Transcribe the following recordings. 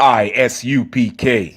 I.S.U.P.K.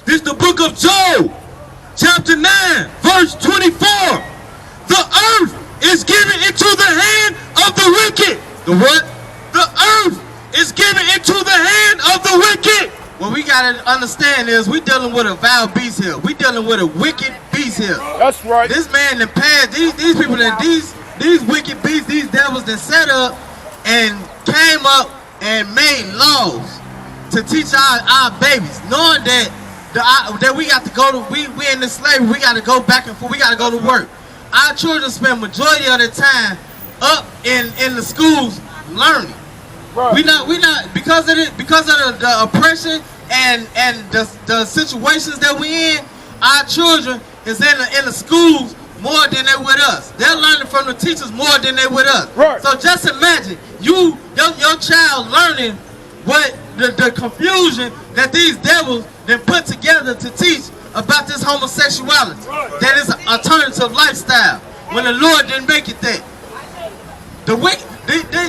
This is the book of Job, chapter 9, verse 24. The earth is given into the hand of the wicked. The what? The earth is given into the hand of the wicked. What we gotta understand is we dealing with a vile beast here. We dealing with a wicked beast here. That's right. This man in the past, these people that these wicked beasts, these devils that set up and came up and made laws to teach our babies, knowing that that we got to go to, we in this slavery, we got to go back and forth, we got to go to work. Our children spend majority of their time up in the schools learning. Right. We not because of the oppression and the situations that we in. Our children is in the schools more than they with us. They're learning from the teachers more than they with us. Right. So just imagine your child learning what the confusion that these devils then put together to teach about this homosexuality. That is an alternative lifestyle when the Lord didn't make it that.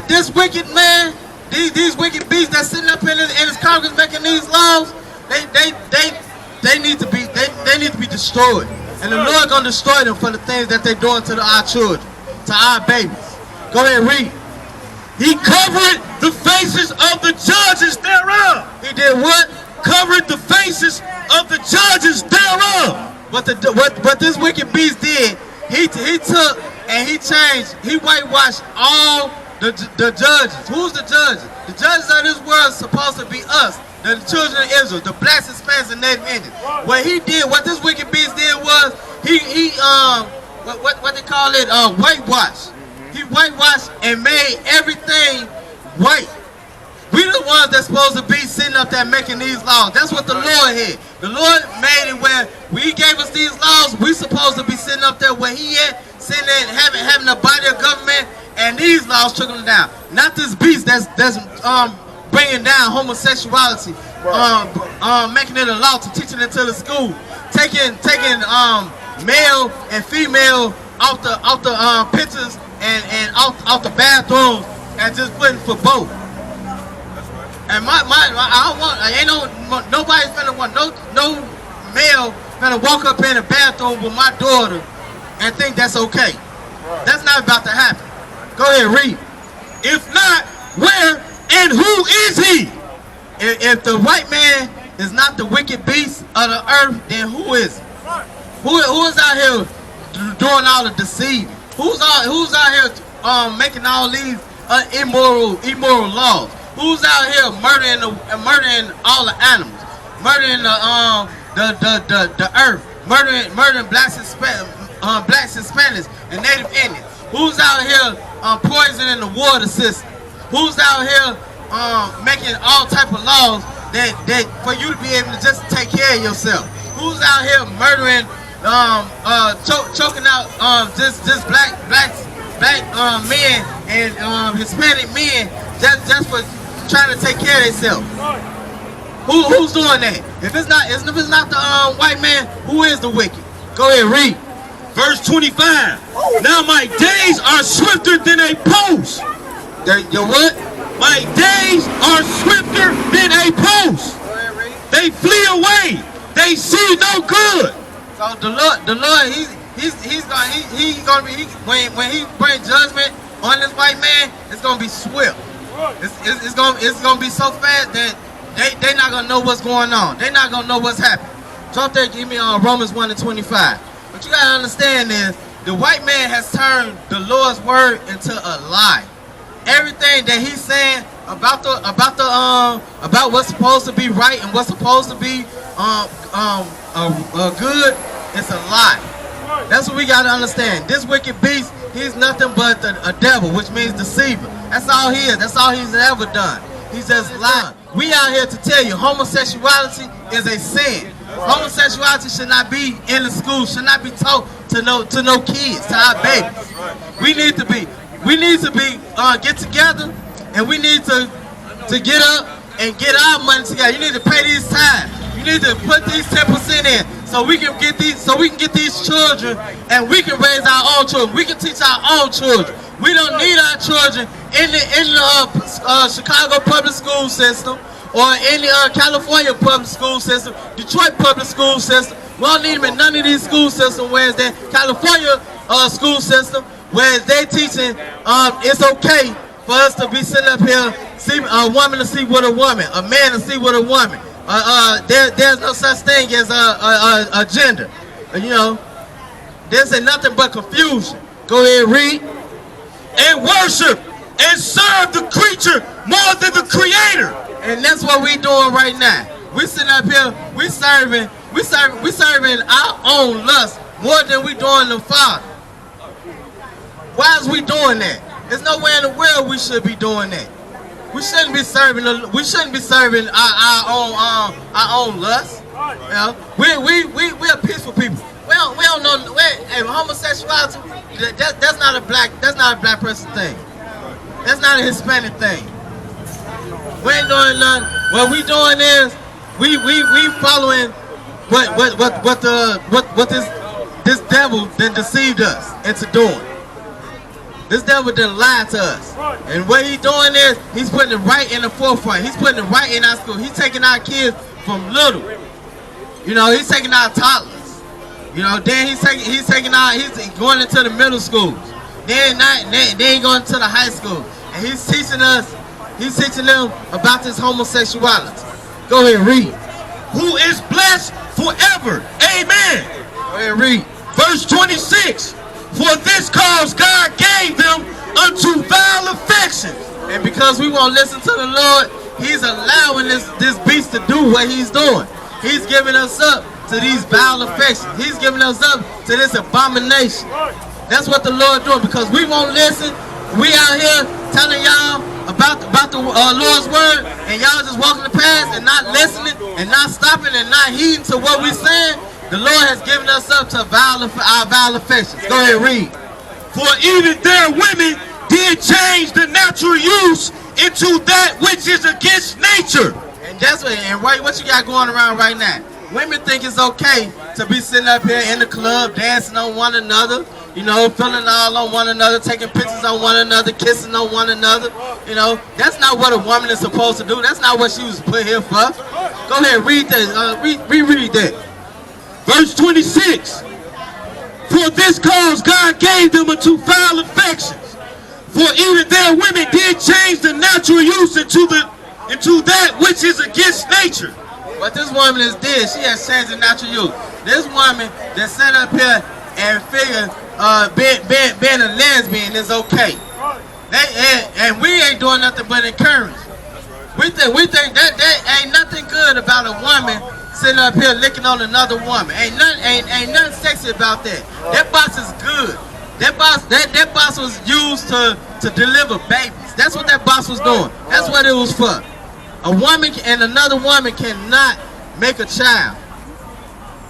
This wicked man, these wicked beasts that's sitting up in his Congress making these laws, they need to be destroyed. And the Lord gonna destroy them for the things that they're doing to our children, to our babies. Go ahead and read. He covered the faces of the judges thereof. He did what? Covered the faces of the judges thereof. What this wicked beast did, he took and he changed, he whitewashed all the judges. Who's the judges? The judges of this world is supposed to be us, the children of Israel, the blacks, Hispanics, and Native Indians. What he did, what this wicked beast did was, what they call it, whitewash. He whitewashed and made everything white. We the ones that's supposed to be sitting up there making these laws. That's what the Lord had. The Lord made it where He gave us these laws. We supposed to be sitting up there where He at, sitting there having a body of government, and these laws trickling down. Not this beast that's bringing down homosexuality, making it a law to teaching it to the school, taking male and female off the pictures and off the bathrooms and just putting for both. And nobody's gonna want no male gonna walk up in the bathroom with my daughter and think that's okay. That's not about to happen. Go ahead and read. If not, where and who is he? If the white man is not the wicked beast of the earth, then who is? Who is out here doing all the deceiving? Who's out here making all these immoral laws? Who's out here murdering all the animals, murdering the earth, murdering blacks, Hispanics, and Native Indians? Who's out here poisoning the water system? Who's out here making all type of laws that for you to be able to just take care of yourself? Who's out here murdering, choking out just black men and Hispanic men just for trying to take care of themselves? Who's doing that? If it's not the white man, who is the wicked? Go ahead, read. Verse 25. Now my days are swifter than a post. Your what? My days are swifter than a post. Go ahead, read. They flee away. They see no good. So the Lord, he's gonna be when he brings judgment on this white man, it's gonna be swift. It's gonna be so fast that they not gonna know what's going on. They not gonna know what's happening. Drop that, give me Romans 1:25. What you gotta understand is the white man has turned the Lord's word into a lie. Everything that he's saying about what's supposed to be right and what's supposed to be good, it's a lie. That's what we gotta understand. This wicked beast, he's nothing but a devil, which means deceiver. That's all he is. That's all he's ever done. He's just lying. We out here to tell you homosexuality is a sin. Homosexuality should not be in the schools, should not be taught to no kids, to our babies. We need to get together, and we need to get up and get our money together. You need to pay these tithes. You need to put these 10% in so we can get these children, and we can raise our own children. We can teach our own children. We don't need our children in the Chicago public school system or in the California public school system, Detroit public school system. We don't need them in none of these school systems. Whereas the California school system, where they teaching it's okay for us to be sitting up here, see a woman to see with a woman, a man to see with a woman. There's no such thing as a gender. You know, there's nothing but confusion. Go ahead, read. And worship and serve the creature more than the creator. And that's what we doing right now. We sitting up here, we serving our own lust more than we doing the Father. Why is we doing that? There's nowhere in the world we should be doing that. We shouldn't be serving our own lust. You know? We're peaceful people. We don't know. Homosexuality, that's not a black person thing. That's not a Hispanic thing. We ain't doing nothing. What we doing is we following what this devil then deceived us into doing. This devil done lied to us. And what he's doing is he's putting it right in the forefront. He's putting it right in our school. He's taking our kids from little. You know, he's taking our toddlers. You know, then he's going into the middle schools. Then he's going to the high school. And he's teaching them about this homosexuality. Go ahead, read. Who is blessed forever. Amen. Go ahead, read. Verse 26. For this cause God gave them unto vile affections. And because we won't listen to the Lord, he's allowing this beast to do what he's doing. He's giving us up to these vile affections. He's giving us up to this abomination. That's what the Lord doing, because we won't listen. We out here telling y'all about the Lord's word, and y'all just walking the path and not listening and not stopping and not heeding to what we're saying. The Lord has given us up to our vile affections. Go ahead, read. For even their women did change the natural use into that which is against nature. And that's what you got going around right now. Women think it's okay to be sitting up here in the club, dancing on one another, you know, feeling all on one another, taking pictures on one another, kissing on one another. You know, that's not what a woman is supposed to do. That's not what she was put here for. Go ahead, read that. Reread that. Verse 26. For this cause God gave them unto foul affections. For even their women did change the natural use into that which is against nature. What this woman did, she has changed the natural use. This woman that sat up here and figured being a lesbian is okay. And we ain't doing nothing but encourage. We think that ain't nothing good about a woman sitting up here licking on another woman. Ain't nothing sexy about that. That box is good. That box was used to deliver babies. That's what that box was doing. That's what it was for. A woman and another woman cannot make a child.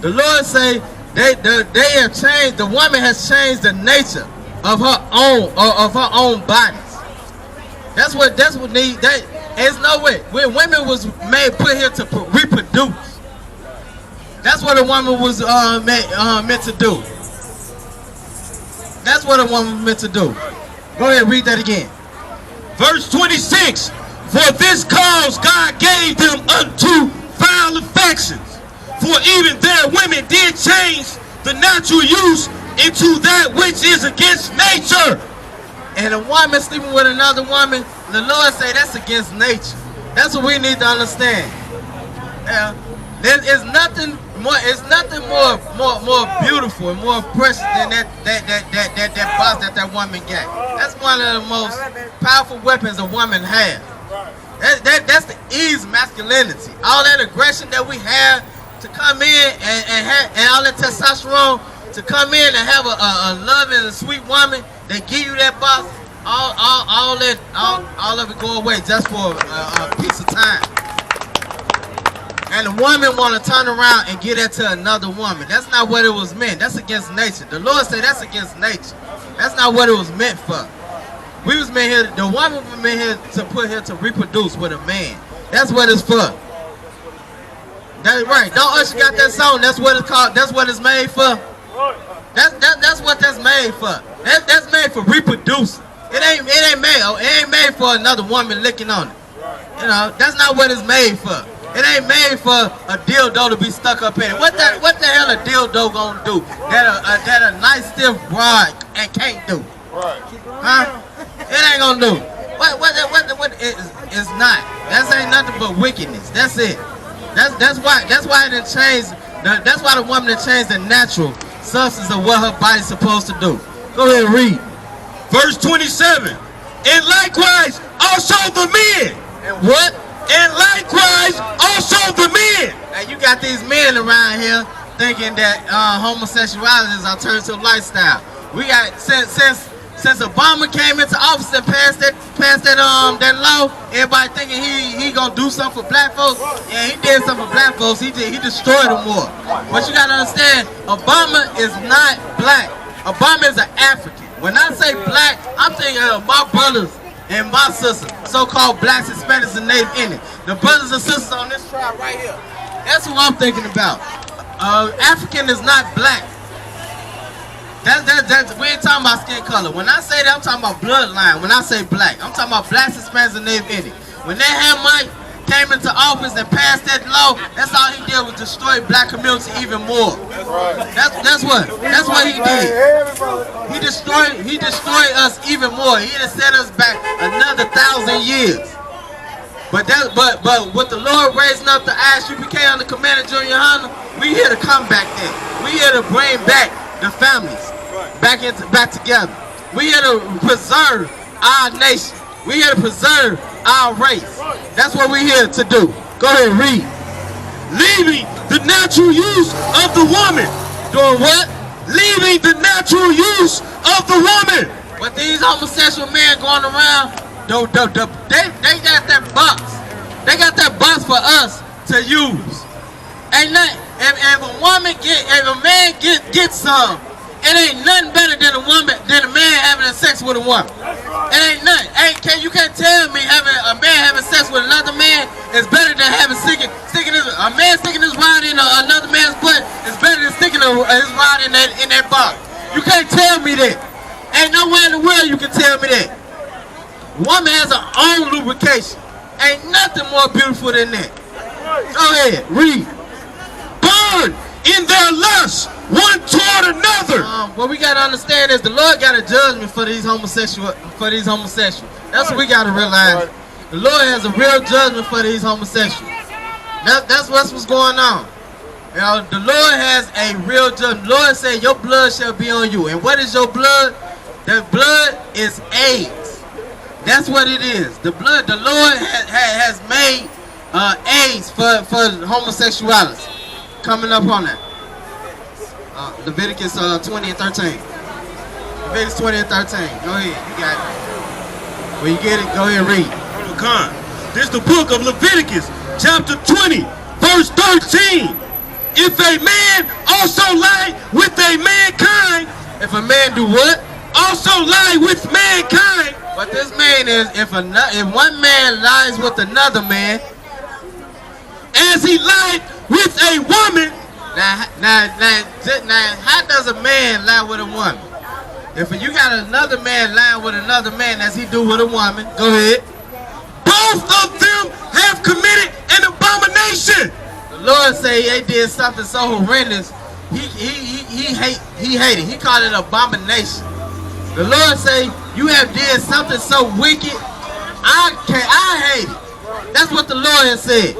The Lord say they have changed. The woman has changed the nature of her own bodies. That's what need. There's no way. When women was put here to reproduce. That's what a woman was meant to do. That's what a woman was meant to do. Go ahead, read that again. Verse 26. For this cause God gave them unto foul affections. For even their women did change the natural use into that which is against nature. and a woman sleeping with another woman, the Lord say that's against nature. That's what we need to understand. There is nothing more. It's nothing more beautiful and more precious than that boss that woman got. That's one of the most powerful weapons a woman has. That's the ease of masculinity. All that aggression that we have to come in and all that testosterone to come in and have a loving and sweet woman that give you that boss. All of it go away just for a piece of time. And the woman want to turn around and give that to another woman. That's not what it was meant. That's against nature. The Lord said that's against nature. That's not what it was meant for. We was meant here, the woman was meant here to put here to reproduce with a man. That's what it's for. That's right. Don't Usher got that song. That's what it's called. That's what it's made for. That's what that's made for. That's made for reproducing. It ain't made for another woman licking on it. You know, that's not what it's made for. It ain't made for a dildo to be stuck up in it. What the hell a dildo gonna do that a nice stiff rod and can't do? Huh? It ain't gonna do. What it's not. That ain't nothing but wickedness. That's it. That's why it done changed. That's why the woman done changed the natural substance of what her body's supposed to do. Go ahead and read. Verse 27. And likewise also the men. And what? And likewise also the men. Now you got these men around here thinking that homosexuality is alternative lifestyle. We got since Obama came into office and passed that law, everybody thinking he gonna do something for black folks. Yeah, he did something for black folks. He destroyed them more. But you gotta understand, Obama is not black. Obama is an African. When I say black, I'm thinking of my brothers and my sisters, so-called blacks, Hispanics, and Native Indians. The brothers and sisters on this tribe right here. That's who I'm thinking about. African is not black. We ain't talking about skin color. When I say that, I'm talking about bloodline. When I say black, I'm talking about blacks, Hispanics, and Native Indians. When that Mike came into office and passed that law, that's all he did was destroy black community even more. That's what he did. He destroyed us even more. He done set us back another 1,000 years. But with the Lord raising up the I.S.U.P.K on the command of GEN.YAHANNA, we here to come back there. We here to bring back the families back together. We here to preserve our nation. We here to preserve our race. That's what we're here to do. Go ahead and read. Leaving the natural use of the woman. Doing what? Leaving the natural use of the woman. But these homosexual men going around, they got that box. They got that box for us to use. Ain't nothing. If a man gets some, it ain't nothing better than a man having sex with a woman. It ain't nothing. You can't tell me a man having sex with another man is better than having a man sticking his rod in another man's butt is better than sticking his rod in that box. You can't tell me that. Ain't nowhere in the world you can tell me that. Woman has her own lubrication. Ain't nothing more beautiful than that. Go ahead, read. Burn in their lust one toward another. What we gotta understand is the Lord got a judgment for these homosexuals. That's what we gotta realize. The Lord has a real judgment for these homosexuals. That's what's going on. You know, the Lord has a real judgment. The Lord said, "Your blood shall be on you." And what is your blood? The blood is AIDS. That's what it is. The blood. The Lord has made AIDS for homosexuality. Coming up on that. Leviticus 20 and 13. Leviticus 20 and 13. Go ahead. You got it. When you get it, go ahead and read. This is the book of Leviticus, chapter 20, verse 13. If a man also lie with a mankind. If a man do what? Also lie with mankind. What this means is if one man lies with another man, as he lied with a woman. Now, how does a man lie with a woman? If you got another man lying with another man as he do with a woman, go ahead. Both of them have committed an abomination. The Lord say they did something so horrendous. He hated. He called it abomination. The Lord say You have did something so wicked. I hate it. That's what the Lord has said.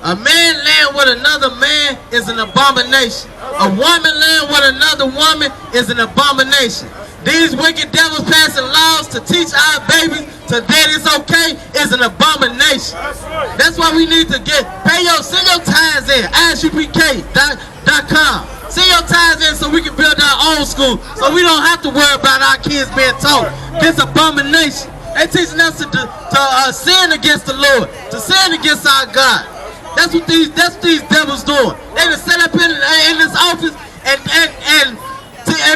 A man laying with another man is an abomination. A woman laying with another woman is an abomination. These wicked devils passing laws to teach our babies that it's okay is an abomination. That's why we need to send your tithes in, I.S.U.P.K.com. Send your tithes in so we can build our own school, so we don't have to worry about our kids being taught this abomination. They teaching us to sin against the Lord, to sin against our God. That's what these devils doing. They done set up in this office and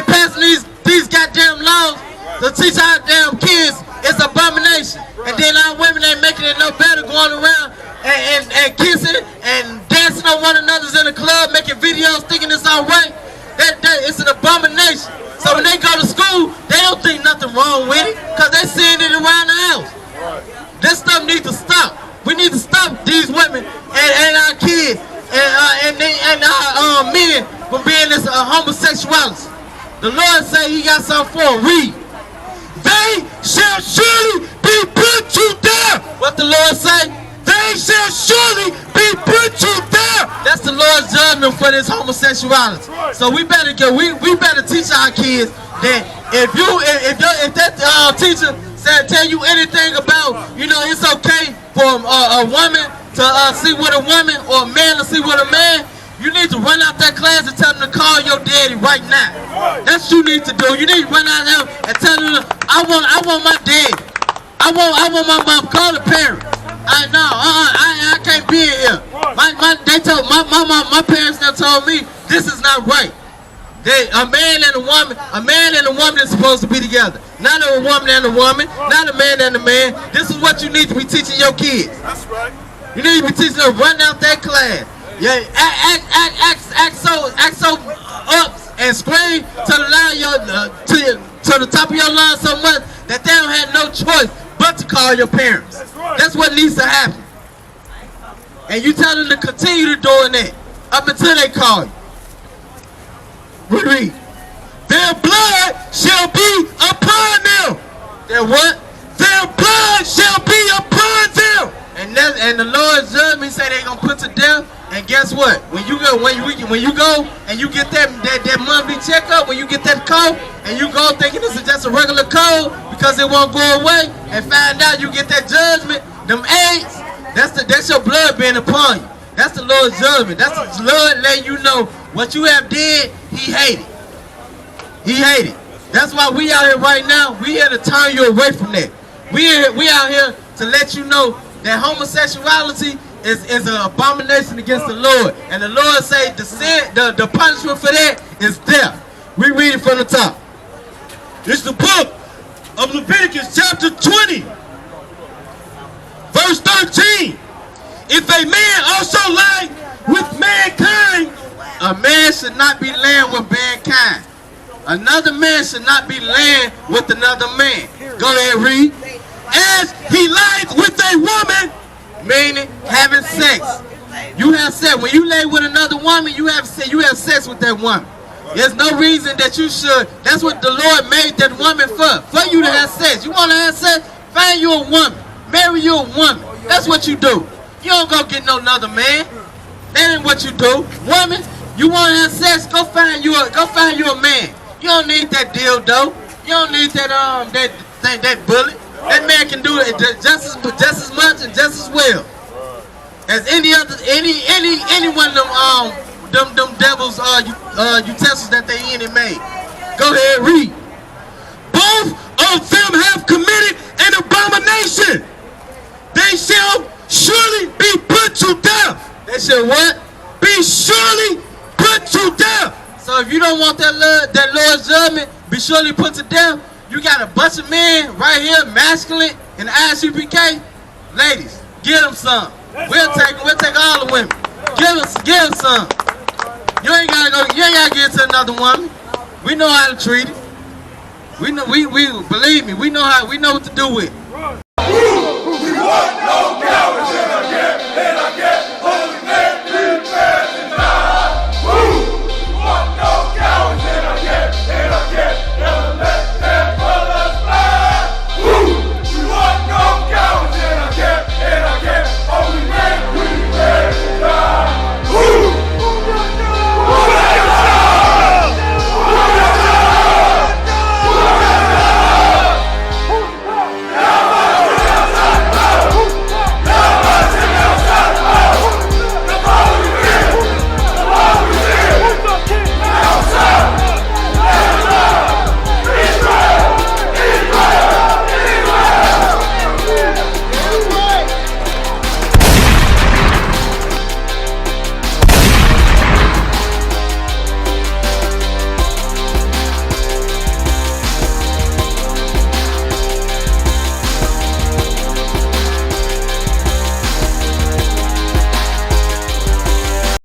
passing these goddamn laws to teach our damn kids it's abomination. And then our women ain't making it no better, going around and kissing and dancing on one another's in the club, making videos thinking it's all right. It's an abomination. So when they go to school, they don't think nothing wrong with it because they seeing it around the house. This stuff needs to stop. We need to stop these women and our kids and our men from being this homosexuality. The Lord say he got something for them. Read. They shall surely be put to death. What the Lord say? They shall surely be put to death. That's the Lord's judgment for this homosexuality. So we better we better teach our kids that if that teacher tell you anything about, it's okay for a woman to see with a woman or a man to see with a man, you need to run out that class and tell them to call your daddy right now. That's what you need to do. You need to run out there and tell them, I want my daddy. I want my mom. Call the parents. I can't be in here. My parents done told me this is not right. A man and a woman is supposed to be together. Not a woman and a woman, not a man and a man. This is what you need to be teaching your kids. That's right. You need to be teaching them, run out that class. Yeah, act so up and scream to the top of your lungs so much that they don't have no choice but to call your parents. That's what needs to happen. And you tell them to continue to doing that up until they call you. Read. Their blood shall be upon them. Their what? Their blood shall be upon them. And the Lord's judgment say they're gonna put to death. And guess what? When you go and you get that monthly checkup, when you get that code and you go thinking this is just a regular code because it won't go away, and find out you get that judgment, them AIDS, that's your blood being upon you. That's the Lord's judgment. That's the Lord letting you know what you have did. He hated. He hated. That's why we out here right now. We here to turn you away from that. We out here to let you know that homosexuality is an abomination against the Lord. And the Lord say the punishment for that is death. We read it from the top. It's the book of Leviticus chapter 20, verse 13. If a man also lie with mankind, a man should not be laying with mankind. Another man should not be laying with another man. Go ahead, read. As he lies with a woman, meaning having sex. You have sex. When you lay with another woman, you have sex with that woman. There's no reason that you should. That's what the Lord made that woman for you to have sex. You want to have sex? Find you a woman. Marry you a woman. That's what you do. You don't go get no another man. That ain't what you do. Woman, you want to have sex? Go find you a man. You don't need that dildo. You don't need that bullet. That man can do it just as much and just as well as any one of them devils utensils that they in and made. Go ahead, read. Both of them have committed an abomination. They shall surely be put to death. They shall what? Be surely put to death. So if you don't want that Lord's judgment, be surely put to death. You got a bunch of men right here, masculine, in the I.S.U.P.K. Ladies, give them some. We'll take all the women. Give them some. You ain't gotta give it to another woman. We know how to treat it. We know, believe me, we know what to do with it.